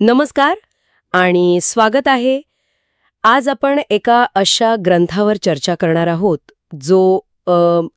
नमस्कार आणि स्वागत आहे. आज आपण एका अशा ग्रंथावर चर्चा करणार आहोत जो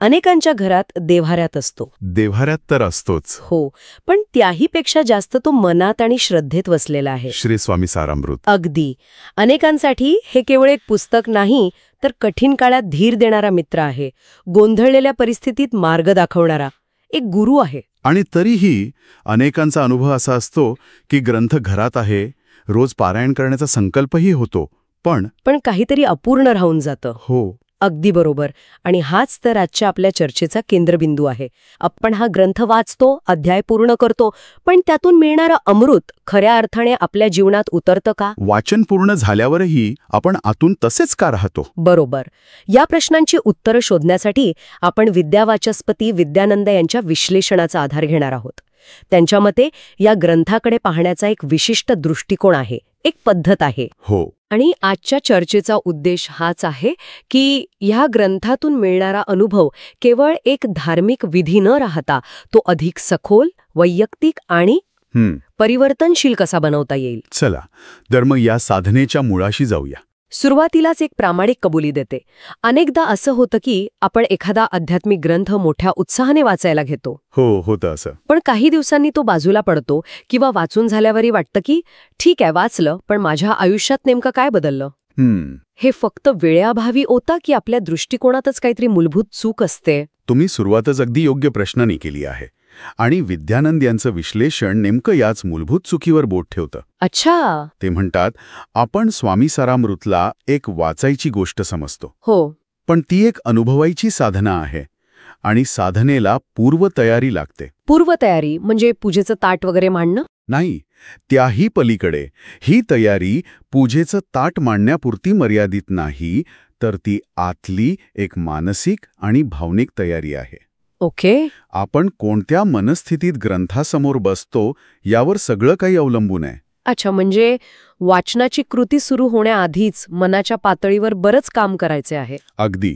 अनेकांच्या घरात देव्हाऱ्यात असतो. देव्हाऱ्यात तर असतोच. हो, पण त्याहीपेक्षा जास्त तो मनात आणि श्रद्धेत वसलेला आहे. श्री स्वामी सारामृत. अगदी. अनेकांसाठी हे केवळ एक पुस्तक नाही, तर कठीण काळात धीर देणारा मित्र आहे. गोंधळलेल्या परिस्थितीत मार्ग दाखवणारा एक गुरु आहे. आणि तरीही अनेकांचा अनुभव असा असतो की ग्रंथ घरात आहे, रोज पारायण करण्याचा संकल्पही होतो, पण काहीतरी अपूर्ण राहून जातं. हो, अगदी बरोबर. आणि हाच तर आजच्या आपल्या चर्चेचा केंद्रबिंदू आहे. आपण हा ग्रंथ वाचतो, अध्याय पूर्ण करतो, पण त्यातून मिळणारं अमृत खऱ्या अर्थाने आपल्या जीवनात उतरतं का? वाचन पूर्ण झाल्यावरही आपण आतून तसेच का राहतो? बरोबर. या प्रश्नांची उत्तरं शोधण्यासाठी आपण विद्यावाचस्पती विद्यानंद यांच्या विश्लेषणाचा आधार घेणार आहोत. त्यांच्या मते या ग्रंथाकडे पाहण्याचा एक विशिष्ट दृष्टिकोन आहे, एक पद्धत आहे. हो. आणि आजच्या चर्चेचा उद्देश हाच आहे की ह्या ग्रंथातून मिळणारा अनुभव केवळ एक धार्मिक विधी न राहता तो अधिक सखोल, वैयक्तिक आणि परिवर्तनशील कसा बनवता येईल. चला तर मग या साधनेच्या मुळाशी जाऊया. सुरुवातीलाच एक प्रामाणिक कबुली देते. अनेकदा असं होतं की आपण एखादा आध्यात्मिक ग्रंथ मोठ्या उत्साहाने वाचायला घेतो. हो, होतं असं. पण काही दिवसांनी तो बाजूला पडतो किंवा वाचून झाल्यावरही वाटतं की ठीक आहे, वाचलं, पण माझ्या आयुष्यात नेमकं काय बदललं? हे फक्त वेळेअभावी होता की आपल्या दृष्टिकोनातच काहीतरी मूलभूत चूक असते? तुम्ही सुरुवातच अगदी योग्य प्रश्नाने केली आहे. आणि विद्यानंद यांचं विश्लेषण नेमकं याच मूलभूत चुकीवर बोट ठेवतं. अच्छा. ते म्हणतात, आपण स्वामी सारामृतला एक वाचायची गोष्ट समजतो. हो. पण ती एक अनुभवायची साधना आहे आणि साधनेला पूर्वतयारी लागते. पूर्वतयारी म्हणजे पूजेचं ताट वगैरे मांडणं? नाही, त्याही पलीकडे. ही तयारी पूजेचं ताट मांडण्यापुरती मर्यादित नाही, तर ती आतली एक मानसिक आणि भावनिक तयारी आहे. ओके. आपण कोणत्या मनस्थितीत ग्रंथासमोर बसतो यावर सगळं काही अवलंबून आहे. अच्छा, म्हणजे वाचनाची कृती सुरू होण्याआधीच मनाच्या पातळीवर बरंच काम करायचे आहे. अगदी.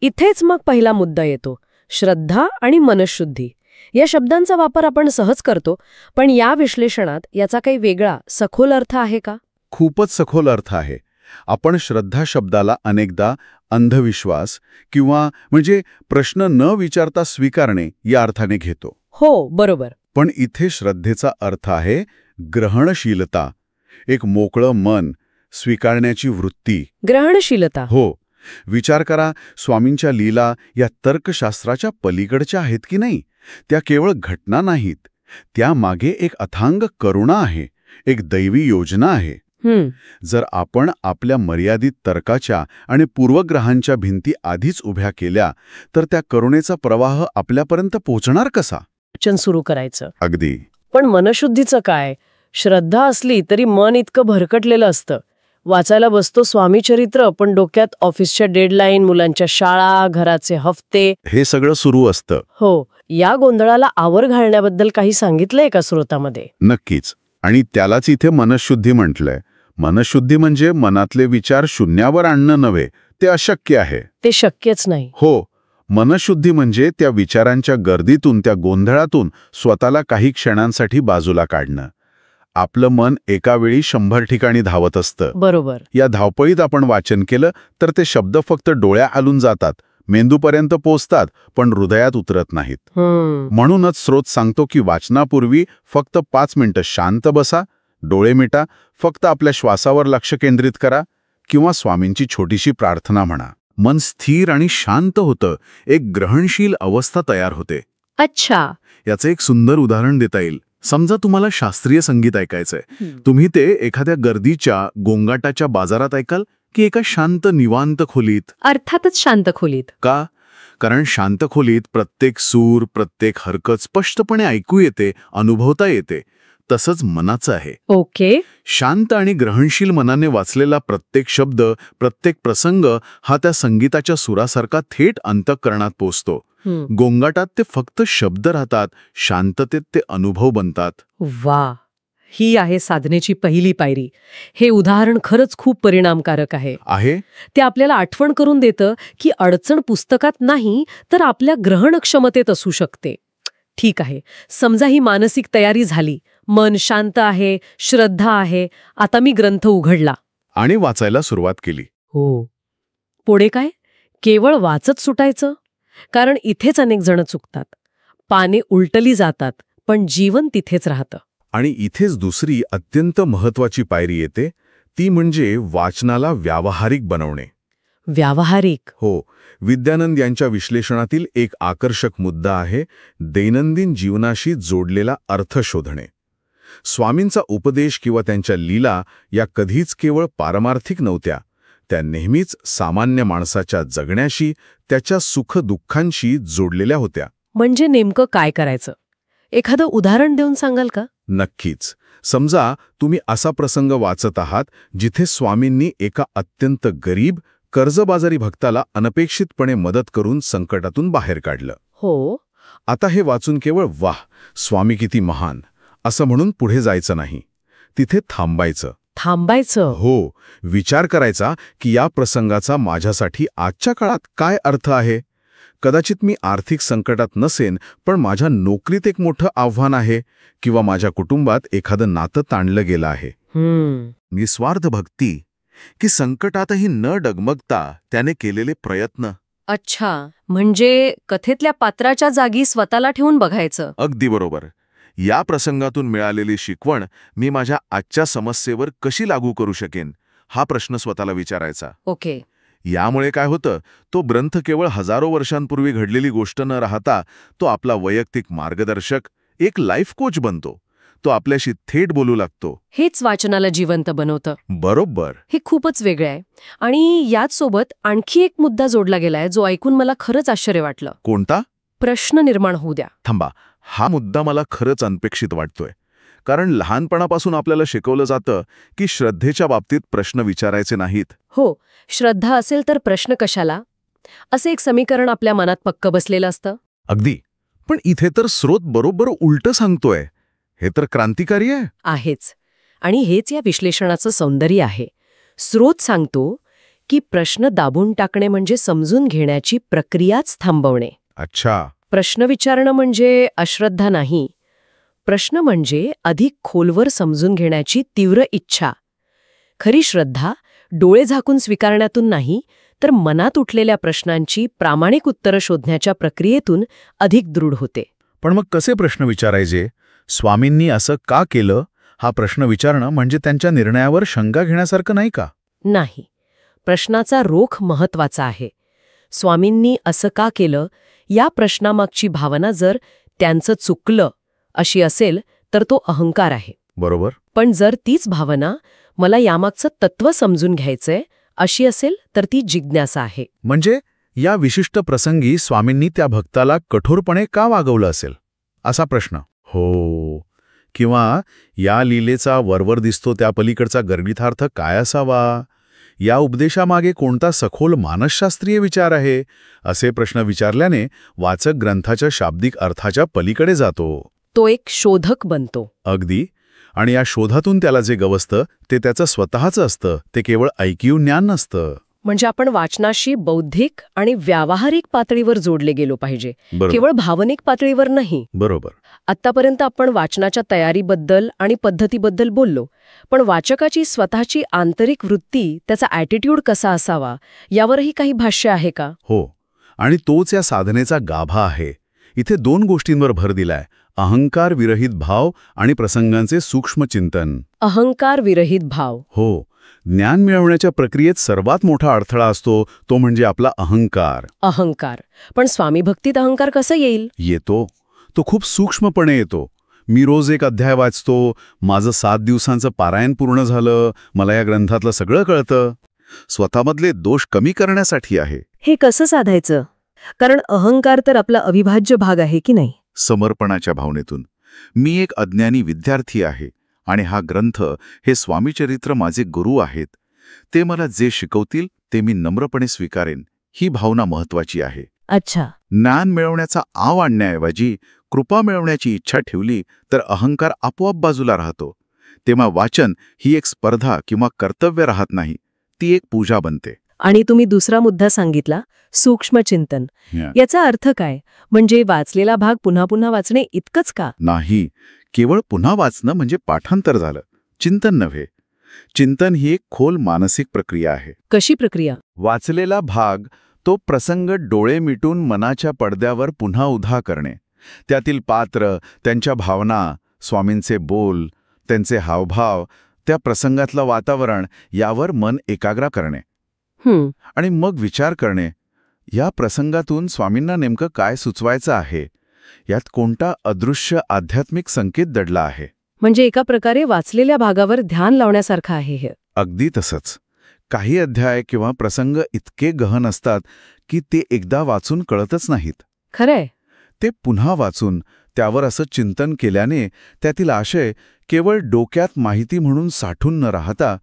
इथेच मग पहिला मुद्दा येतो, श्रद्धा आणि मनःशुद्धी. या शब्दांचा वापर आपण सहज करतो, पण या विश्लेषणात याचा काही वेगळा सखोल अर्थ आहे का? खूपच सखोल अर्थ आहे. आपण श्रद्धा शब्दाला अनेकदा अंधविश्वास किंवा म्हणजे प्रश्न न विचारता स्वीकारणे या अर्थाने घेतो. हो, बरोबर. पण इथे श्रद्धेचा अर्थ आहे ग्रहणशीलता, एक मोकळं मन, स्वीकारण्याची वृत्ती. ग्रहणशीलता. हो. विचार करा, स्वामींच्या लीला या तर्कशास्त्राच्या पलीकडच्या आहेत की नाही? त्या केवळ घटना नाहीत, त्यामागे एक अथांग करुणा आहे, एक दैवी योजना आहे. जर आपण आपल्या मर्यादित तर्काच्या आणि पूर्वग्रहांच्या भिंती आधीच उभ्या केल्या, तर त्या करुणेचा प्रवाह आपल्यापर्यंत पोहोचणार कसा? वचन सुरू करायचं. अगदी. पण मनःशुद्धीचं काय? श्रद्धा असली तरी मन इतकं भरकटलेलं असतं. वाचायला बसतो स्वामीचरित्र, पण डोक्यात ऑफिसच्या डेडलाईन, मुलांच्या शाळा, घराचे हफ्ते, हे सगळं सुरू असतं. हो. या गोंधळाला आवर घालण्याबद्दल काही सांगितलंय का स्रोतामध्ये? नक्कीच. आणि त्यालाच इथे मनःशुद्धी म्हटलंय. मनःशुद्धी म्हणजे मनातले विचार शून्यावर आणणं नव्हे, ते अशक्य आहे. ते शक्यच नाही. हो. मनःशुद्धी म्हणजे त्या विचारांच्या गर्दीतून, त्या गोंधळातून स्वतःला काही क्षणांसाठी बाजूला काढणं. आपलं मन एका वेळी 100 ठिकाणी धावत असतं. बरोबर. या धावपळीत आपण वाचन केलं तर ते शब्द फक्त डोळ्या आलून जातात, मेंदूपर्यंत पोचतात, पण हृदयात उतरत नाहीत. म्हणूनच स्रोत सांगतो की वाचनापूर्वी फक्त 5 मिनिटं शांत बसा, डोळे मिटा, फक्त आपल्या श्वासावर लक्ष केंद्रित करा किंवा स्वामींची छोटीशी प्रार्थना म्हणा. मन स्थिर आणि शांत होतं, एक ग्रहणशील अवस्था तयार होते. अच्छा. याचं एक सुंदर उदाहरण देता येईल. समजा तुम्हाला शास्त्रीय संगीत ऐकायचंय. तुम्ही ते एखाद्या गर्दीच्या गोंगाटाच्या बाजारात ऐकाल की एका शांत निवांत खोलीत? अर्थातच शांत खोलीत. का? कारण शांत खोलीत प्रत्येक सूर, प्रत्येक हरकत स्पष्टपणे ऐकू येते, अनुभवता येते. तसंच मनाचं आहे. ओके. शांत आणि ग्रहणशील मनाने वाचलेला प्रत्येक शब्द, प्रत्येक प्रसंग हा त्या संगीताच्या सुरासारखा थेट अंतःकरणात पोचतो. गोंगाटात ते फक्त शब्द राहतात, शांततेत ते अनुभव बनतात. वा, ही आहे साधनेची पहिली पायरी. हे उदाहरण खरंच खूप परिणामकारक आहे. ते आपल्याला आठवण करून देतं की अडचण पुस्तकात नाही, तर आपल्या ग्रहण क्षमतेत असू शकते. ठीक आहे, समजा ही मानसिक तयारी झाली, मन शांत आहे, श्रद्धा आहे, आता मी ग्रंथ उघडला. आणि वाचायला सुरुवात केली. हो. पुढे काय? केवळ वाचत सुटायचं? कारण इथेच अनेक जण चुकतात. पाने उलटली जातात, पण जीवन तिथेच राहतं. आणि इथेच दुसरी अत्यंत महत्वाची पायरी येते, ती म्हणजे वाचनाला व्यावहारिक बनवणे. व्यावहारिक? हो. विद्यानंद यांच्या विश्लेषणातील एक आकर्षक मुद्दा आहे दैनंदिन जीवनाशी जोडलेला अर्थ शोधणे. स्वामींचा उपदेश किंवा त्यांच्या लीला या कधीच केवळ पारमार्थिक नव्हत्या. त्या नेहमीच सामान्य माणसाच्या जगण्याशी, त्याच्या सुख-दुःखांशी जोडलेल्या होत्या. म्हणजे नेमकं काय करायचं? एखादं उदाहरण देऊन सांगाल का? नक्कीच. समजा तुम्ही असा प्रसंग वाचत आहात जिथे स्वामींनी एका अत्यंत गरीब, कर्जबाजारी भक्ताला अनपेक्षितपणे मदत करून संकटातून बाहेर काढलं. हो. आता हे वाचून केवळ वाह, स्वामी किती महान असं म्हणून पुढे जायचं नाही. तिथे थांबायचं. थांबायचं? हो. विचार करायचा की या प्रसंगाचा माझ्यासाठी आजच्या काळात काय अर्थ आहे. कदाचित मी आर्थिक संकटात नसेन, पण माझ्या नोकरीत एक मोठं आव्हान आहे, किंवा माझ्या कुटुंबात एखादं नातं ताणलं गेलं आहे. निस्वार्थ भक्ती, की संकटातही न डगमगता त्याने केलेले प्रयत्न. अच्छा, म्हणजे कथेतल्या पात्राच्या जागी स्वतःला ठेवून बघायचं. अगदी बरोबर. या प्रसंगातून मिळालेली शिकवण मी माझ्या आजच्या समस्येवर कशी लागू करू शकेन, हा प्रश्न स्वतःला विचारायचा. ओके. यामुळे काय होतं, तो ग्रंथ केवळ हजारो वर्षांपूर्वी घडलेली गोष्ट न राहता तो आपला वैयक्तिक मार्गदर्शक, एक लाईफ कोच बनतो. तो आपल्याशी थेट बोलू लागतो. हेच वाचनाला जिवंत बनवतं. बरोबर. हे खूपच वेगळं आहे. आणि याच सोबत आणखी एक मुद्दा जोडला गेलाय जो ऐकून मला खरंच आश्चर्य वाटलं. कोणता? प्रश्न निर्माण होऊ द्या. थांबा, हा मुद्दा मला खरंच अनपेक्षित वाटतोय. कारण लहानपणापासून आपल्याला शिकवलं जातं की श्रद्धेच्या बाबतीत प्रश्न विचारायचे नाहीत. हो, श्रद्धा असेल तर प्रश्न कशाला, असे एक समीकरण आपल्या मनात पक्क बसलेलं असतं. अगदी. पण इथे तर स्रोत बरोबर उलटं सांगतोय. हे तर क्रांतिकारी आहे. आहेच. आणि हेच या विश्लेषणाचं सौंदर्य आहे. स्रोत सांगतो की प्रश्न दाबून टाकणे म्हणजे समजून घेण्याची प्रक्रियाच थांबवणे. अच्छा. प्रश्न विचारणं म्हणजे अश्रद्धा नाही. प्रश्न म्हणजे अधिक खोलवर समजून घेण्याची तीव्र इच्छा. खरी श्रद्धा डोळे झाकून स्वीकारण्यातून नाही, तर मनात उठलेल्या प्रश्नांची प्रामाणिक उत्तरं शोधण्याच्या प्रक्रियेतून अधिक दृढ होते. पण मग कसे प्रश्न विचारायचे? स्वामींनी असं का केलं, हा प्रश्न विचारणं म्हणजे त्यांच्या निर्णयावर शंका घेण्यासारखं नाही का? नाही. प्रश्नाचा रोख महत्वाचा आहे. स्वामींनी असं का केलं या प्रश्नामागची भावना जर त्यांचं चुकलं अशी असेल तर तो अहंकार आहे. बरोबर. पण जर तीच भावना मला यामागचं तत्व समजून घ्यायचंय अशी असेल तर ती जिज्ञासा आहे. म्हणजे या विशिष्ट प्रसंगी स्वामींनी त्या भक्ताला कठोरपणे का वागवलं असेल, असा प्रश्न. हो. किंवा या लीलेचा वरवर दिसतो त्या पलीकडचा गर्भितार्थ काय असावा, या उपदेशामागे कोणता सखोल मानसशास्त्रीय विचार आहे, असे प्रश्न विचारल्याने वाचक ग्रंथाच्या शाब्दिक अर्थाच्या पलीकडे जातो. तो एक शोधक बनतो. अगदी. आणि या शोधातून त्याला जे गवसतं ते त्याचं स्वतःचं असतं, ते केवळ ऐकीव ज्ञान नसतं. म्हणजे आपण वाचनाशी बौद्धिक आणि व्यावहारिक पातळीवर जोडले गेलो पाहिजे, केवळ भावनिक पातळीवर नाही. बरोबर. आतापर्यंत आपण वाचनाच्या तयारीबद्दल आणि पद्धतीबद्दल बोललो, पण वाचकाची स्वतःची आंतरिक वृत्ती, त्याचा ॲटिट्यूड कसा असावा यावरही काही भाष्य आहे का? हो. आणि तोच या साधनेचा गाभा आहे. इथे 2 गोष्टींवर भर दिलाय: अहंकार विरहित भाव आणि प्रसंगांचे सूक्ष्म चिंतन. अहंकार विरहित भाव. हो. ज्ञान मिळवण्याच्या प्रक्रियेत सर्वात मोठा अडथळा असतो तो म्हणजे आपला अहंकार. अहंकार. पण स्वामी भक्तीत अहंकार कसं येईल? येतो. तो खूप सूक्ष्मपणे येतो. मी रोज एक अध्याय वाचतो, माझं 7 दिवसांचं पारायण पूर्ण झालं, मला या ग्रंथातलं सगळं कळतं. स्वतःमधले दोष कमी करण्यासाठी आहे. हे कसं साधायचं? कारण अहंकार तर आपला अविभाज्य भाग आहे की नाही? समर्पणाच्या भावनेतून. मी एक अज्ञानी विद्यार्थी आहे आणि हा ग्रंथ, हे स्वामीचरित्र माझे गुरु आहेत. ते मला जे शिकवतील ते मी नम्रपणे स्वीकारेन, ही भावना महत्वाची आहे. अच्छा. ज्ञान मिळवण्याचा आव आणण्याऐवजी कृपा मिळवण्याची इच्छा ठेवली तर अहंकार आपोआप बाजूला राहतो. तेव्हा वाचन ही एक स्पर्धा किंवा कर्तव्य राहत नाही, ती एक पूजा बनते. आणि तुम्ही दुसरा मुद्दा सांगितला, सूक्ष्म चिंतन. याचा अर्थ काय? म्हणजे वाचलेला भाग पुन्हा पुन्हा वाचणे इतकंच का? नाही, केवळ पुन्हा वाचणं म्हणजे पाठांतर झालं, चिंतन नव्हे. चिंतन ही एक खोल मानसिक प्रक्रिया आहे. कशी प्रक्रिया? वाचलेला भाग, तो प्रसंग डोळे मिटून मनाच्या पडद्यावर पुन्हा उभा करणे. त्यातील पात्र, त्यांच्या भावना, स्वामींचे बोल, त्यांचे हावभाव, त्या प्रसंगातलं वातावरण यावर मन एकाग्र करणे. आणि मग विचार करणे, या प्रसंगातून स्वामींना नेमकं काय सुचवायचं आहे, यात कोणता अदृश्य आध्यात्मिक संकेत दडला आहे. म्हणजे एका प्रकारे वाचलेल्या भागावर ध्यान लावण्यासारखं आहे हे. अगदी तसंच. काही अध्याय किंवा प्रसंग इतके गहन असतात की ते एकदा वाचून कळतच नाहीत. खरंय. ते पुन्हा वाचून त्यावर असं चिंतन केल्याने त्यातील आशय केवळ डोक्यात माहिती म्हणून साठून न राहता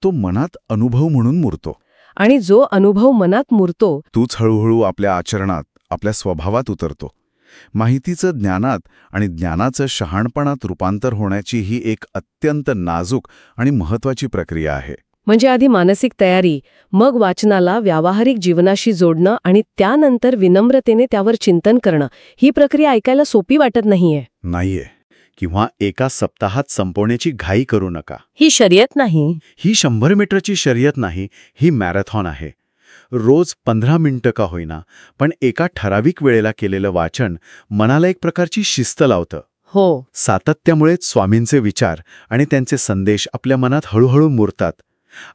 तो मनात अनुभव म्हणून मुरतो. आणि जो अनुभव मनात मुरतो तूच हळूहळू आपल्या आचरणात, आपल्या स्वभावात उतरतो. माहितीचं ज्ञानात आणि ज्ञानाचं शहाणपणात रूपांतर होण्याची ही एक अत्यंत नाजूक आणि महत्वाची प्रक्रिया आहे. म्हणजे आधी मानसिक तयारी, मग वाचनाला व्यावहारिक जीवनाशी जोडणं आणि त्यानंतर विनम्रतेने त्यावर चिंतन करणं. ही प्रक्रिया ऐकायला सोपी वाटत नाहीये. किंवा एका सप्ताहात संपवण्याची घाई करू नका. ही शर्यत नाही. ही 100 मीटरची शर्यत नाही, ही मॅरेथॉन आहे. रोज 15 मिनिटं का होईना, पण एका ठराविक वेळेला केलेलं वाचन मनाला एक प्रकारची शिस्त लावतं. हो. सातत्यामुळेच स्वामींचे विचार आणि त्यांचे संदेश आपल्या मनात हळूहळू मुरतात,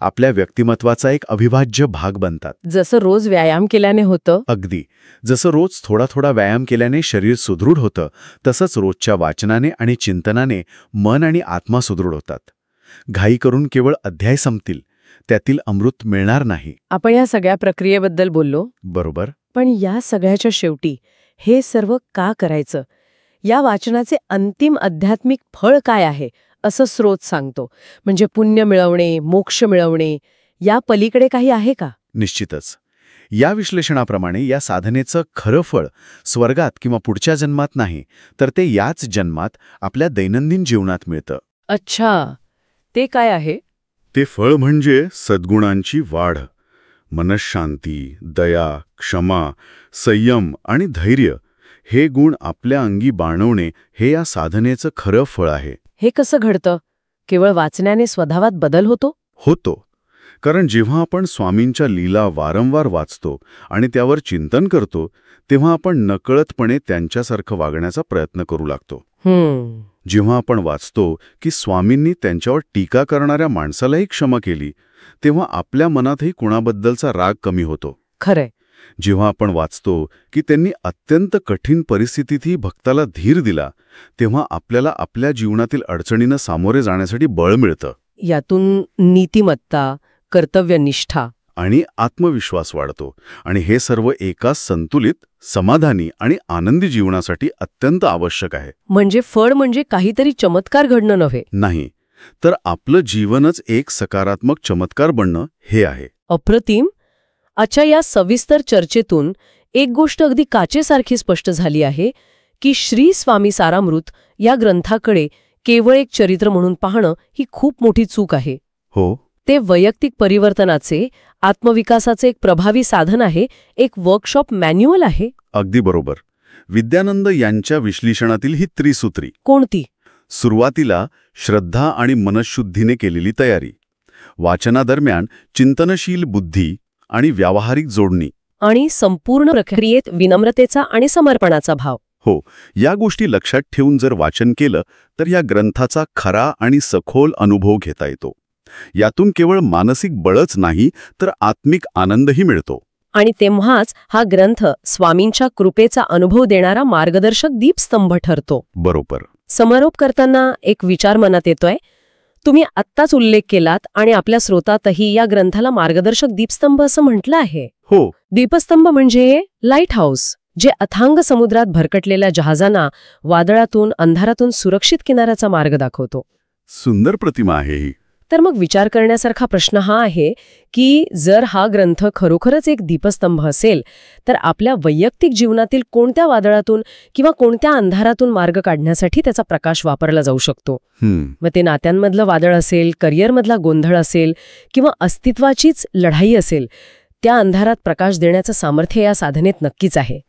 आपल्या व्यक्तिमत्वाचा एक अविभाज्य भाग बनतात. जसं रोज व्यायाम केल्याने होतं. अगदी. जसं रोज थोडा थोडा व्यायाम केल्याने शरीर सुदृढ होतं, तसंच रोजच्या वाचनाने आणि चिंतनाने मन आणि आत्मा सुदृढ होतात. घाई करून केवळ अध्याय संपतील, त्यातील अमृत मिळणार नाही. आपण या सगळ्या प्रक्रियेबद्दल बोललो. बरोबर. पण या सगळ्याच्या शेवटी हे सर्व का करायचं? या वाचनाचे अंतिम आध्यात्मिक फळ काय आहे असं स्रोत सांगतो? म्हणजे पुण्य मिळवणे, मोक्ष मिळवणे, या पलीकडे काही आहे का? निश्चितच. या विश्लेषणाप्रमाणे या साधनेचं खरं फळ स्वर्गात किंवा पुढच्या जन्मात नाही, तर ते याच जन्मात आपल्या दैनंदिन जीवनात मिळतं. अच्छा, ते काय आहे? ते फळ म्हणजे सद्गुणांची वाढ. मनःशांती, दया, क्षमा, संयम आणि धैर्य हे गुण आपल्या अंगी बाणवणे हे या साधनेचं खरं फळ आहे. हे कसं घडतं? केवळ वाचण्याने स्वभावात बदल होतो? कारण जेव्हा आपण स्वामींच्या लीला वारंवार वाचतो आणि त्यावर चिंतन करतो, तेव्हा आपण नकळतपणे त्यांच्यासारखं वागण्याचा प्रयत्न करू लागतो. जेव्हा आपण वाचतो की स्वामींनी त्यांच्यावर टीका करणाऱ्या माणसालाही क्षमा केली, तेव्हा आपल्या मनातही कुणाबद्दलचा राग कमी होतो. खरंय. जेव्हा आपण वाचतो की त्यांनी अत्यंत कठीण परिस्थितीतही भक्ताला धीर दिला, तेव्हा आपल्याला आपल्या जीवनातील अडचणींना सामोरे जाण्यासाठी बळ मिळतं. यातून नीतिमत्ता, कर्तव्यनिष्ठा आणि आत्मविश्वास वाढतो. आणि हे सर्व एका संतुलित, समाधानी आणि आनंदी जीवनासाठी अत्यंत आवश्यक आहे. म्हणजे फळ म्हणजे काहीतरी चमत्कार घडणं नव्हे. नाही, तर आपलं जीवनच एक सकारात्मक चमत्कार बनणं हे आहे. अप्रतिम. अच्छा, या सविस्तर चर्चेतून एक गोष्ट अगदी काचेसारखी स्पष्ट झाली आहे की श्री स्वामी सारामृत या ग्रंथाकडे केवळ एक चरित्र म्हणून पाहणं ही खूप मोठी चूक आहे. हो. ते वैयक्तिक परिवर्तनाचे, आत्मविकासाचे एक प्रभावी साधन आहे, एक वर्कशॉप मॅन्युअल आहे. अगदी बरोबर. विद्यानंद यांच्या विश्लेषणातील ही त्रिसूत्री. कोणती? सुरुवातीला श्रद्धा आणि मनःशुद्धीने केलेली तयारी, वाचनादरम्यान चिंतनशील बुद्धी आणि व्यावहारिक जोडणी, आणि संपूर्ण प्रक्रियेत विनम्रतेचा आणि समर्पणाचा भाव. हो, या गोष्टी लक्षात ठेवून जर वाचन केलं तर या ग्रंथाचा खरा आणि सखोल अनुभव घेता येतो. यातून केवळ मानसिक बळच नाही तर आत्मिक आनंदही मिळतो. आणि तेव्हाच हा ग्रंथ स्वामींच्या कृपेचा अनुभव देणारा मार्गदर्शक दीपस्तंभ ठरतो. बरोबर. समारोप करताना एक विचार मनात येतोय. तुम्ही आत्ताच उल्लेख केलात आणि आपल्या स्रोतातही या ग्रंथाला मार्गदर्शक दीपस्तंभ असं म्हटलं आहे. हो. दीपस्तंभ म्हणजे लाईट हाऊस, जे अथांग समुद्रात भरकटलेल्या जहाजांना वादळातून, अंधारातून सुरक्षित किनाऱ्याचा मार्ग दाखवतो. सुंदर प्रतिमा आहे ही. तर मग विचार करण्यासारखा प्रश्न हा आहे की जर हा ग्रंथ खरोखरच एक दीपस्तंभ असेल, तर आपल्या वैयक्तिक जीवनातील कोणत्या वादळातून किंवा कोणत्या अंधारातून मार्ग काढण्यासाठी त्याचा प्रकाश वापरला जाऊ शकतो. मग ते नात्यांमधलं वादळ असेल, करिअरमधला गोंधळ असेल किंवा अस्तित्वाचीच लढाई असेल, त्या अंधारात प्रकाश देण्याचं सामर्थ्य या साधनेत नक्कीच आहे.